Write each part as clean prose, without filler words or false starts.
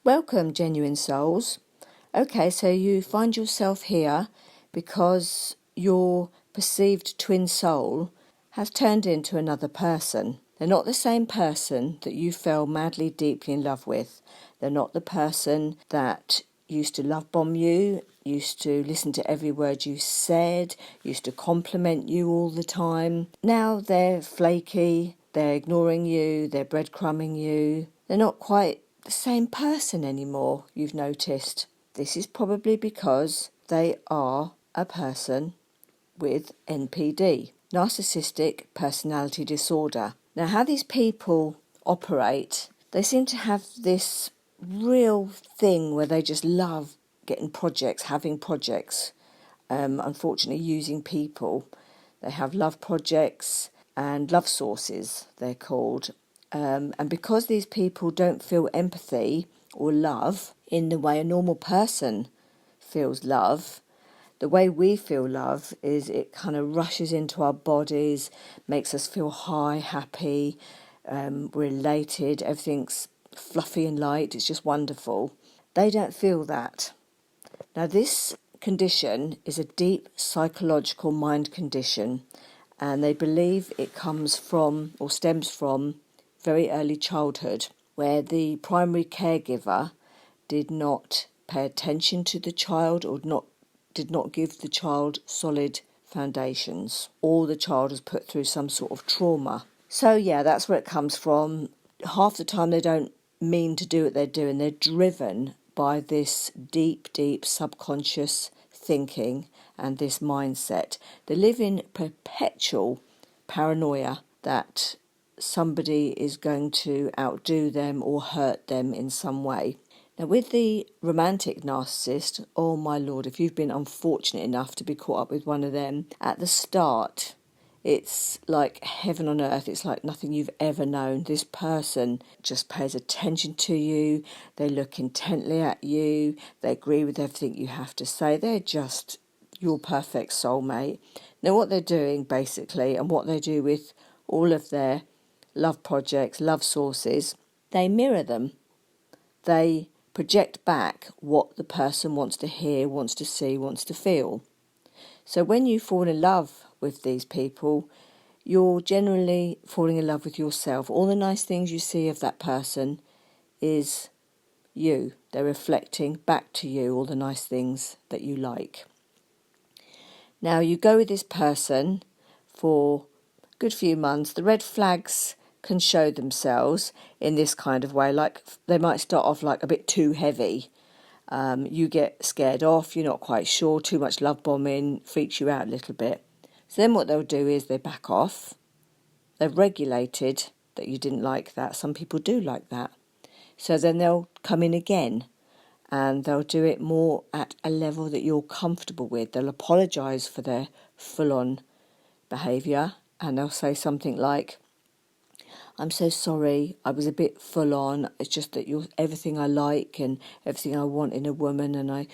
Welcome, genuine souls. Okay, so you find yourself here because your perceived twin soul has turned into another person. They're not the same person that you fell madly, deeply in love with. They're not the person that used to love bomb you, used to listen to every word you said, used to compliment you all the time. Now they're flaky, they're ignoring you, they're breadcrumbing you. They're not quite the same person anymore, you've noticed. This is probably because they are a person with NPD, Narcissistic Personality Disorder. Now, how these people operate, they seem to have this real thing where they just love getting projects, having projects, unfortunately using people. They have love projects and love sources, they're called. And because these people don't feel empathy or love in the way a normal person feels love, the way we feel love is it kind of rushes into our bodies, makes us feel high, happy, we're elated, everything's fluffy and light, it's just wonderful. They don't feel that. Now, this condition is a deep psychological mind condition, and they believe it comes from or stems from very early childhood, where the primary caregiver did not pay attention to the child or did not give the child solid foundations, or the child was put through some sort of trauma. So yeah, that's where it comes from. Half the time they don't mean to do what they're doing. They're driven by this deep, deep subconscious thinking and this mindset. They live in perpetual paranoia that somebody is going to outdo them or hurt them in some way. Now, with the romantic narcissist, oh my lord, if you've been unfortunate enough to be caught up with one of them, at the start, it's like heaven on earth. It's like nothing you've ever known. This person just pays attention to you. They look intently at you. They agree with everything you have to say. They're just your perfect soulmate. Now, what they're doing, basically, and what they do with all of their love projects, love sources, they mirror them. They project back what the person wants to hear, wants to see, wants to feel. So when you fall in love with these people, you're generally falling in love with yourself. All the nice things you see of that person is you. They're reflecting back to you all the nice things that you like. Now, you go with this person for a good few months. The red flags can show themselves in this kind of way. Like, they might start off like a bit too heavy. You get scared off, you're not quite sure, too much love bombing freaks you out a little bit. So then what they'll do is they back off. They've regulated that you didn't like that. Some people do like that. So then they'll come in again, and they'll do it more at a level that you're comfortable with. They'll apologise for their full-on behaviour, and they'll say something like, I'm so sorry, I was a bit full on. It's just that you're everything I like and everything I want in a woman, and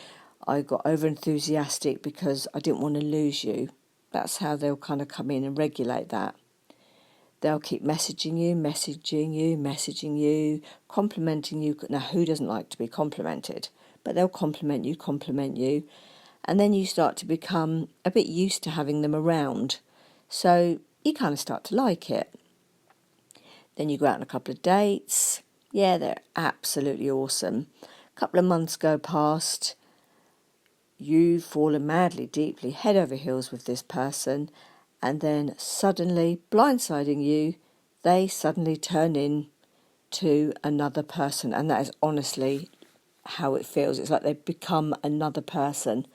I got over enthusiastic because I didn't want to lose you. That's how they'll kind of come in and regulate that. They'll keep messaging you, complimenting you. Now, who doesn't like to be complimented? But they'll compliment you, and then you start to become a bit used to having them around. So you kind of start to like it. Then you go out on a couple of dates. Yeah, they're absolutely awesome. A couple of months go past. You've fallen madly, deeply, head over heels with this person. And then suddenly, blindsiding you, they suddenly turn in to another person. And that is honestly how it feels. It's like they've become another person.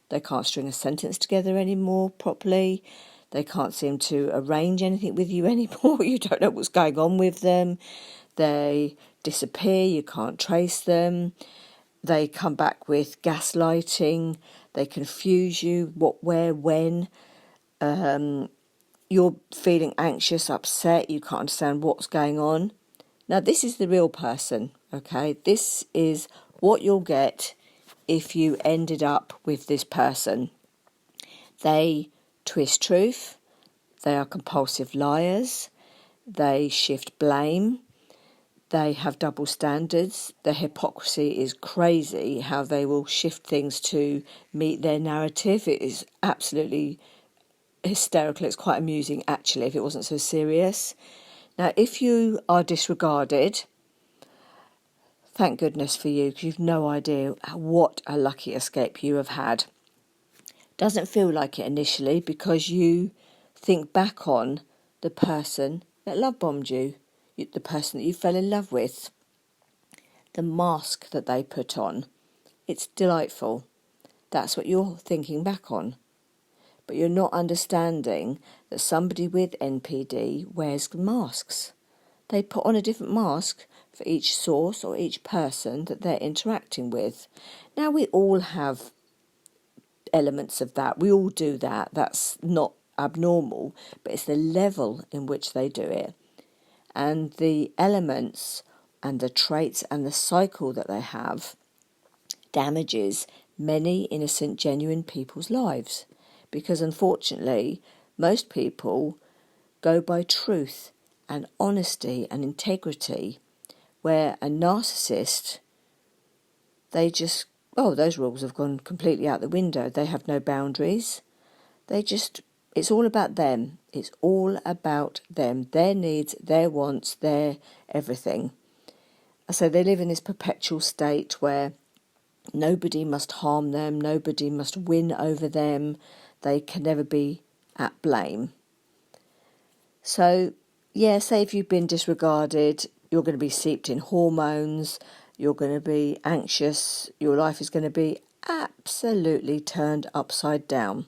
They can't string a sentence together anymore properly. They can't seem to arrange anything with you anymore. You don't know what's going on with them. They disappear. You can't trace them. They come back with gaslighting. They confuse you, what, where, when. You're feeling anxious, upset. You can't understand what's going on. Now, this is the real person, okay? This is what you'll get if you ended up with this person. They twist truth, they are compulsive liars, they shift blame, They have double standards. The hypocrisy is crazy, how they will shift things to meet their narrative. It is absolutely hysterical. It's quite amusing, actually, if it wasn't so serious. Now, if you are disregarded, thank goodness for you, because you've no idea what a lucky escape you have had. Doesn't feel like it initially, because you think back on the person that love bombed you, the person that you fell in love with, the mask that they put on. It's delightful. That's what you're thinking back on. But you're not understanding that somebody with NPD wears masks. They put on a different mask for each source or each person that they're interacting with. Now, we all have elements of that. We all do that. That's not abnormal, but it's the level in which they do it. And the elements and the traits and the cycle that they have damages many innocent, genuine people's lives. Because unfortunately, most people go by truth and honesty and integrity, where a narcissist, those rules have gone completely out the window. They have no boundaries. It's all about them. It's all about them, their needs, their wants, their everything. So they live in this perpetual state where nobody must harm them, nobody must win over them. They can never be at blame. So, say if you've been disregarded, you're going to be seeped in hormones, you're going to be anxious, your life is going to be absolutely turned upside down.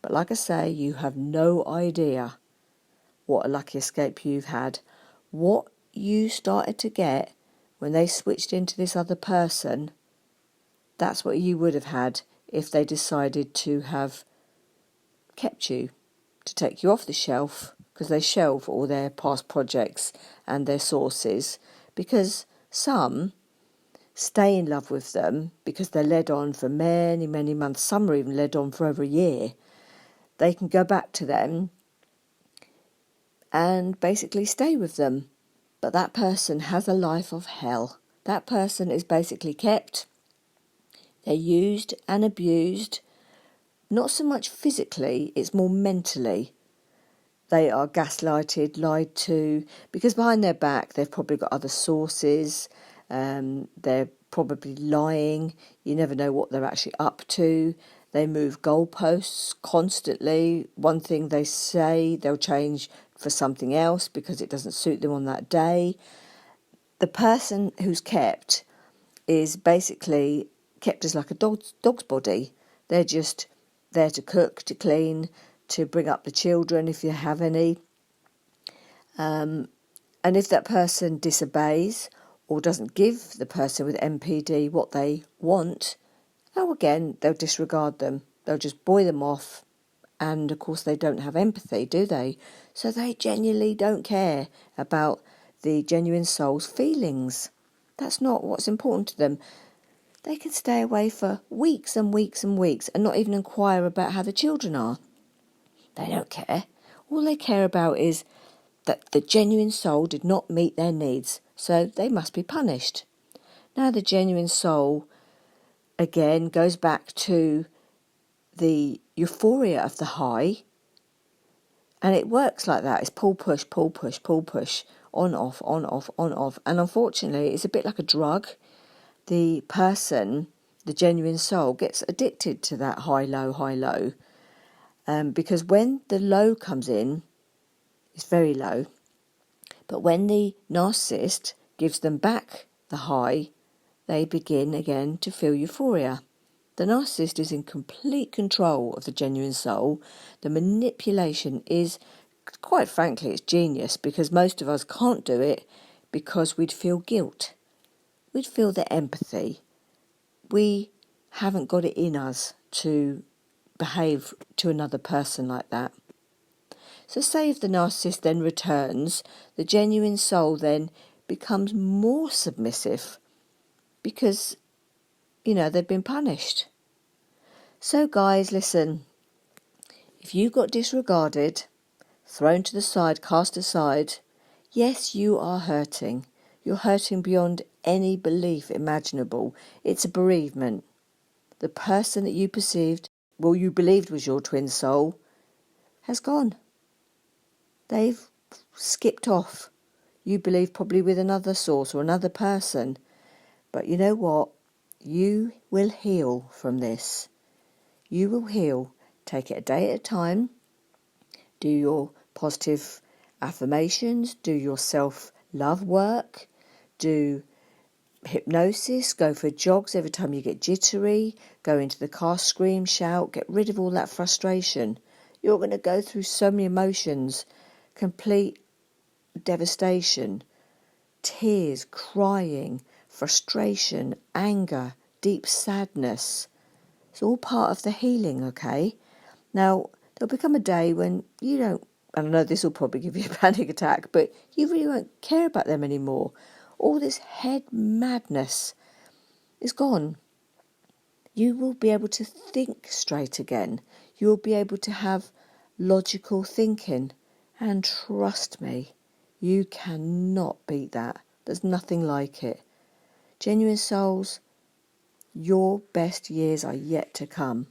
But like I say, you have no idea what a lucky escape you've had. What you started to get when they switched into this other person, that's what you would have had if they decided to have kept you, to take you off the shelf, because they shelve all their past projects and their sources, because some stay in love with them because they're led on for many, many months. Some are even led on for over a year. They can go back to them and basically stay with them. But that person has a life of hell. That person is basically kept. They're used and abused, not so much physically, it's more mentally. They are gaslighted, lied to, because behind their back they've probably got other sources. They're probably lying. You never know what they're actually up to. They move goalposts constantly. One thing they say, they'll change for something else because it doesn't suit them on that day. The person who's kept is basically kept as like a dog's body. They're just there to cook, to clean, to bring up the children if you have any. And if that person disobeys or doesn't give the person with NPD what they want, again, they'll disregard them. They'll just buoy them off. And of course they don't have empathy, do they? So they genuinely don't care about the genuine soul's feelings. That's not what's important to them. They can stay away for weeks and weeks and weeks and not even inquire about how the children are. They don't care. All they care about is that the genuine soul did not meet their needs, so they must be punished. Now the genuine soul, again, goes back to the euphoria of the high, and it works like that. It's pull, push, pull, push, pull, push, on, off, on, off, on, off. And unfortunately, it's a bit like a drug. The person, the genuine soul, gets addicted to that high, low, because when the low comes in, it's very low. But when the narcissist gives them back the high, they begin again to feel euphoria. The narcissist is in complete control of the genuine soul. The manipulation is, quite frankly, it's genius, because most of us can't do it because we'd feel guilt. We'd feel the empathy. We haven't got it in us to behave to another person like that. So say if the narcissist then returns, the genuine soul then becomes more submissive because, they've been punished. So guys, listen, if you got disregarded, thrown to the side, cast aside, yes, you are hurting. You're hurting beyond any belief imaginable. It's a bereavement. The person that you believed was your twin soul, has gone. They've skipped off. You believe probably with another source or another person. But you know what? You will heal from this. You will heal. Take it a day at a time. Do your positive affirmations. Do your self-love work. Do hypnosis. Go for jogs every time you get jittery. Go into the car, scream, shout. Get rid of all that frustration. You're going to go through so many emotions. Complete devastation. Tears, crying, frustration, anger, deep sadness. It's all part of the healing, okay? Now, there'll become a day when you don't, and I know this will probably give you a panic attack, but you really won't care about them anymore. All this head madness is gone. You will be able to think straight again. You will be able to have logical thinking. And trust me, you cannot beat that. There's nothing like it. Genuine souls, your best years are yet to come.